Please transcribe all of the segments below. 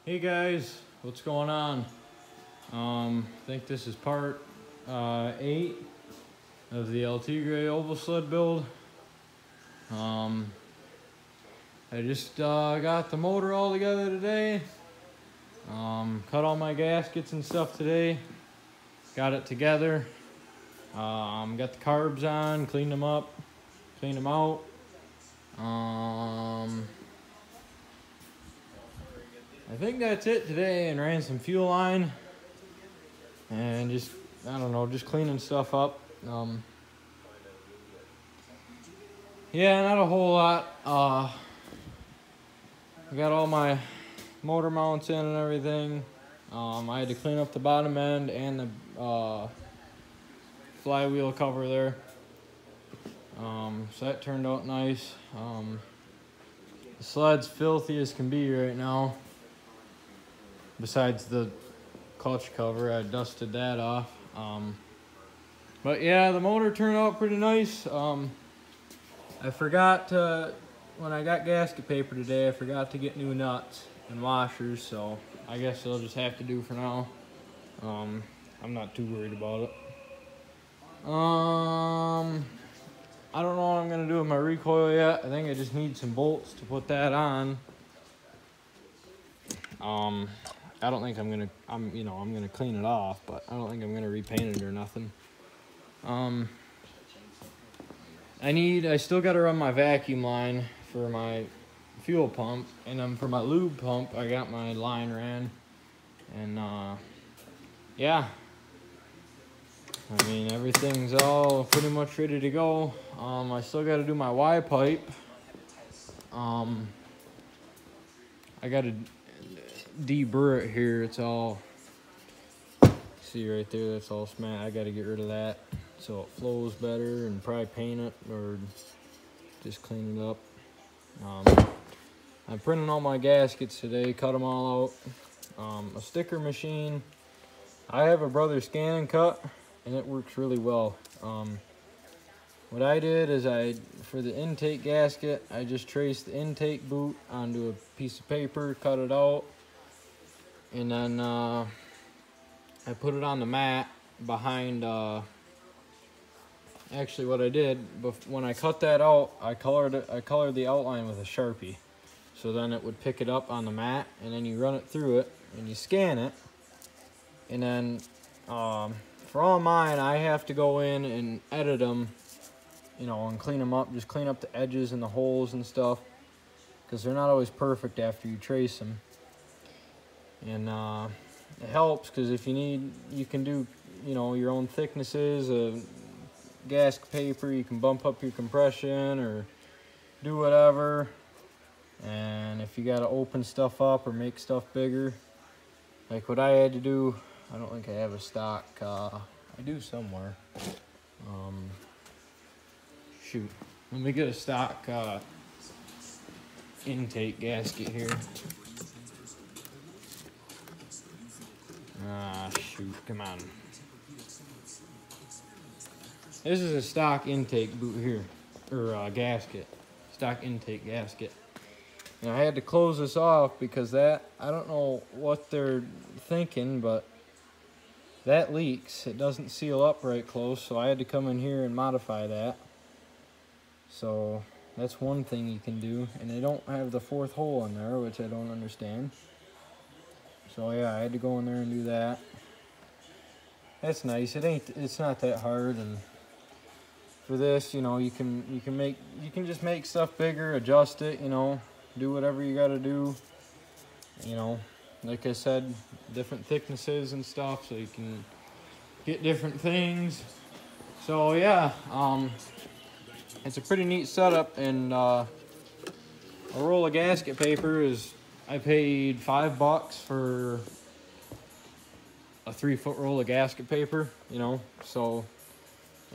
Hey guys, what's going on? I think this is part 8 of the Tigre oval sled build. I just got the motor all together today. Cut all my gaskets and stuff today. Got it together. Got the carbs on, cleaned them up, cleaned them out. I think that's it today, and ran some fuel line and just, I don't know, just cleaning stuff up. Yeah, not a whole lot. I got all my motor mounts in and everything. I had to clean up the bottom end and the flywheel cover there. So that turned out nice. The sled's filthy as can be right now. Besides the clutch cover, I dusted that off. But yeah, the motor turned out pretty nice. I forgot to, when I got gasket paper today, I forgot to get new nuts and washers, so I guess they'll just have to do for now. I'm not too worried about it. I don't know what I'm gonna do with my recoil yet. I think I just need some bolts to put that on. I don't think I'm gonna clean it off, but I don't think I'm gonna repaint it or nothing. I still gotta run my vacuum line for my fuel pump, and then for my lube pump, I got my line ran, and yeah. I mean, everything's all pretty much ready to go. I still gotta do my Y pipe. I gotta deburr it here. It's all, see right there, that's all smashed. I gotta get rid of that so it flows better, and probably paint it or just clean it up. I'm printing all my gaskets today, cut them all out. A sticker machine. I have a brother scan and cut, and it works really well. What I did is for the intake gasket, I just traced the intake boot onto a piece of paper, cut it out, and then I put it on the mat behind, actually what I did, when I cut that out, I colored the outline with a Sharpie. So then it would pick it up on the mat, and then you run it through it, and you scan it, and then for all mine, I have to go in and edit them, and clean them up, just clean up the edges and the holes and stuff, because they're not always perfect after you trace them. And it helps, because if you need, you can do, your own thicknesses of gasket paper. You can bump up your compression or do whatever. And if you got to open stuff up or make stuff bigger, like what I had to do, I don't think I have a stock, I do somewhere. Shoot, let me get a stock intake gasket here. Ah, shoot, come on. This is a stock intake boot here, or gasket, stock intake gasket. And I had to close this off because I don't know what they're thinking, but that leaks. It doesn't seal up right close, so I had to come in here and modify that. So that's one thing you can do. And they don't have the 4th hole in there, which I don't understand. So yeah, I had to go in there and do that. That's nice. It's not that hard. And for this, you can just make stuff bigger, adjust it, do whatever you got to do. Like I said, different thicknesses and stuff, so you can get different things. So yeah, it's a pretty neat setup. And a roll of gasket paper is, I paid $5 for a 3-foot roll of gasket paper, so,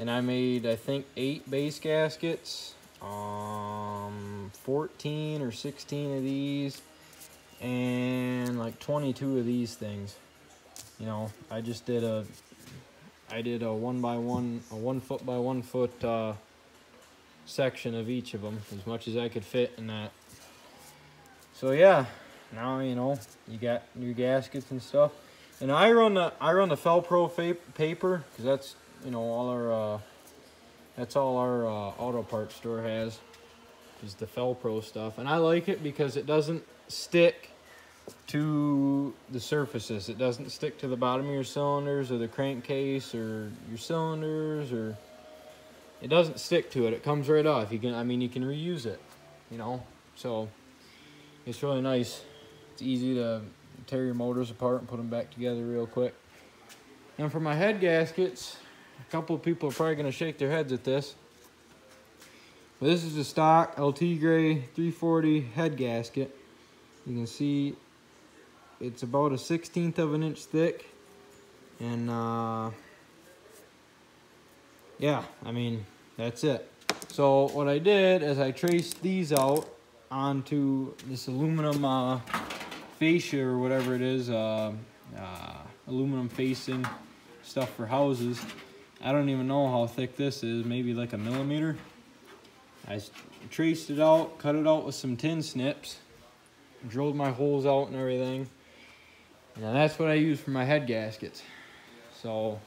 and I made, I think, 8 base gaskets, 14 or 16 of these, and like 22 of these things. I just did a 1 by 1, a 1 foot by 1 foot section of each of them, as much as I could fit in that. So yeah, now you know you got new gaskets and stuff. And I run the Felpro paper because that's, you know, all our auto parts store has is the Felpro stuff, and I like it because it doesn't stick to the surfaces. It doesn't stick to the bottom of your cylinders or the crankcase or your cylinders, or it doesn't stick to it. It comes right off. You can, I mean, you can reuse it, you know. So it's really nice. It's easy to tear your motors apart and put them back together real quick. And for my head gaskets, a couple of people are probably going to shake their heads at this. But this is a stock Tigre 340 head gasket. You can see it's about a 1/16 of an inch thick. And yeah, I mean, that's it. So what I did is I traced these out onto this aluminum fascia or whatever it is, aluminum facing stuff for houses. I don't even know how thick this is, maybe like a millimeter. I traced it out, cut it out with some tin snips, drilled my holes out and everything. And that's what I use for my head gaskets. So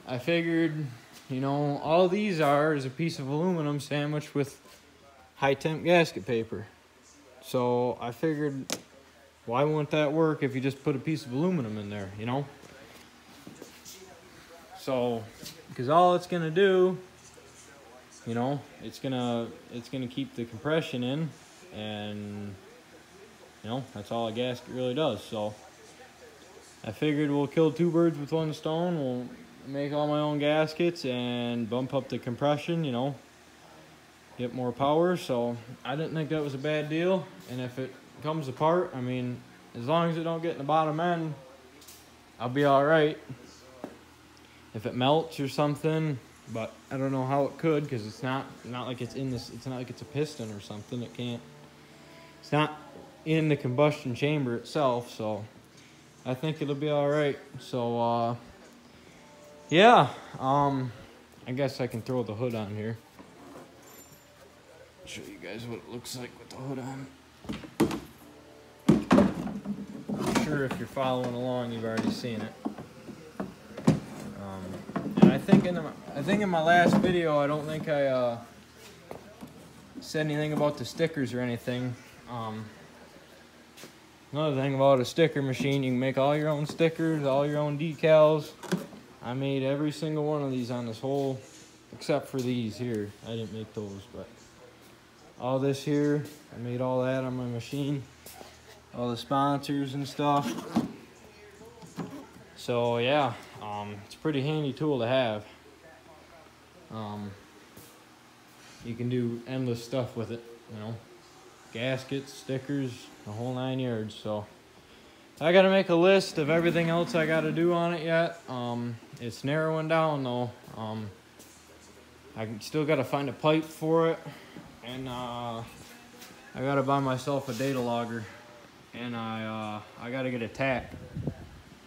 I figured, you know, all these are is a piece of aluminum sandwiched with high temp gasket paper. So I figured, why won't that work if you just put a piece of aluminum in there, you know? So, because all it's gonna do, you know, it's gonna keep the compression in, and you know, that's all a gasket really does. So I figured we'll kill two birds with one stone. We'll make all my own gaskets and bump up the compression, you know, get more power. So I didn't think that was a bad deal. And if it comes apart, I mean, as long as it don't get in the bottom end, I'll be all right. If it melts or something, but I don't know how it could, because it's not like it's in this. It's not like it's a piston or something. It can't. It's not in the combustion chamber itself, so I think it'll be all right. So yeah, I guess I can throw the hood on here. Show you guys what it looks like with the hood on. I'm sure if you're following along, you've already seen it. And I think in my last video, I don't think I said anything about the stickers or anything. Another thing about a sticker machine, you can make all your own stickers, all your own decals. I made every single one of these on this whole, except for these here. I didn't make those, but all this here, I made all that on my machine. All the sponsors and stuff. So yeah, it's a pretty handy tool to have. You can do endless stuff with it, you know. Gaskets, stickers, the whole 9 yards. So I gotta make a list of everything else I gotta do on it yet. It's narrowing down though. I still gotta find a pipe for it, and I gotta buy myself a data logger, and I gotta get a tack.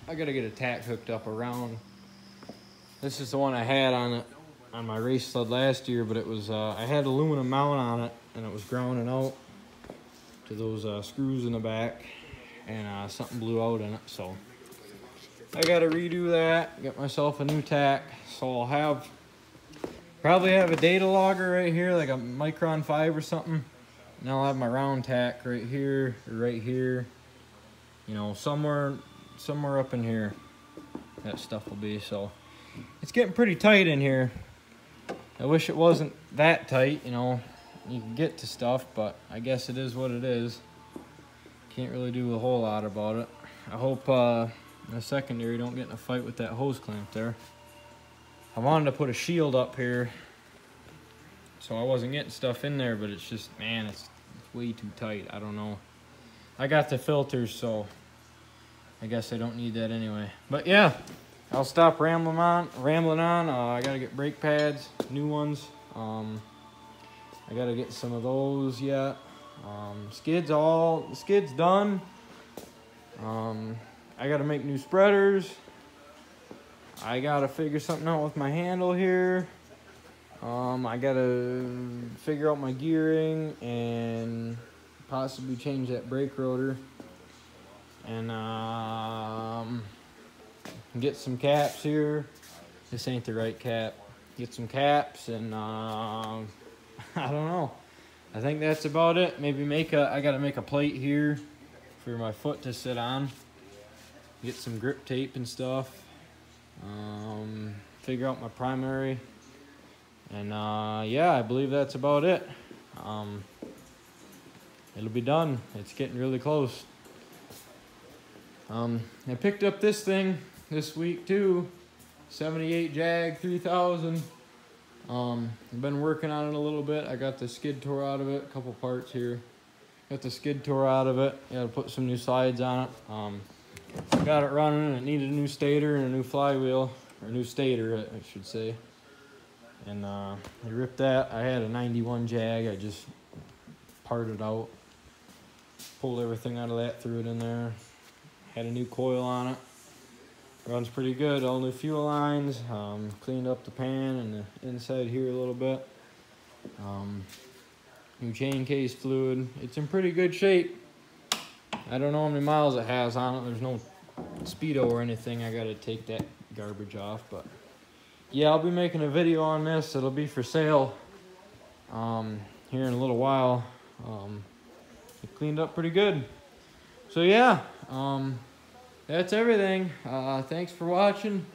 I gotta get a tack hooked up around. This is the one I had on my race sled last year, but it was I had aluminum mount on it, and it was grounding out to those screws in the back, and something blew out in it. So I gotta redo that, get myself a new tack. So I'll probably have a data logger right here, like a Micron 5 or something, and I'll have my round tack right here or right here, you know, somewhere up in here that stuff will be. So it's getting pretty tight in here. I wish it wasn't that tight, you know. You can get to stuff, but I guess it is what it is. Can't really do a whole lot about it. I hope the secondary don't get in a fight with that hose clamp there. I wanted to put a shield up here, so I wasn't getting stuff in there, but it's just, man, it's way too tight. I don't know. I got the filters, so I guess I don't need that anyway. But yeah, I'll stop rambling on. I gotta get brake pads, new ones. I gotta get some of those yet. Skid's done. I gotta make new spreaders. I gotta figure something out with my handle here. I gotta figure out my gearing and possibly change that brake rotor. And get some caps here. This ain't the right cap. Get some caps and I don't know. I think that's about it. Maybe I gotta make a plate here for my foot to sit on. Get some grip tape and stuff. Figure out my primary. And yeah, I believe that's about it. It'll be done. It's getting really close. I picked up this thing this week too. 78 Jag 3000. I've been working on it a little bit. I got the skid tore out of it, a couple parts here. Got the skid tore out of it. Gotta put some new slides on it. Got it running. It needed a new stator and a new flywheel, or new stator, I should say. And I ripped that. I had a 91 Jag. I just parted out, pulled everything out of that, threw it in there. Had a new coil on it. Runs pretty good. All new fuel lines. Cleaned up the pan and the inside here a little bit. New chain case fluid. It's in pretty good shape. I don't know how many miles it has on it. There's no speedo or anything. I gotta take that garbage off, but yeah, I'll be making a video on this. It'll be for sale here in a little while. It cleaned up pretty good. So yeah, that's everything. Thanks for watching.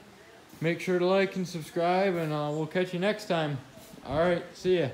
Make sure to like and subscribe, and we'll catch you next time. All right, see ya.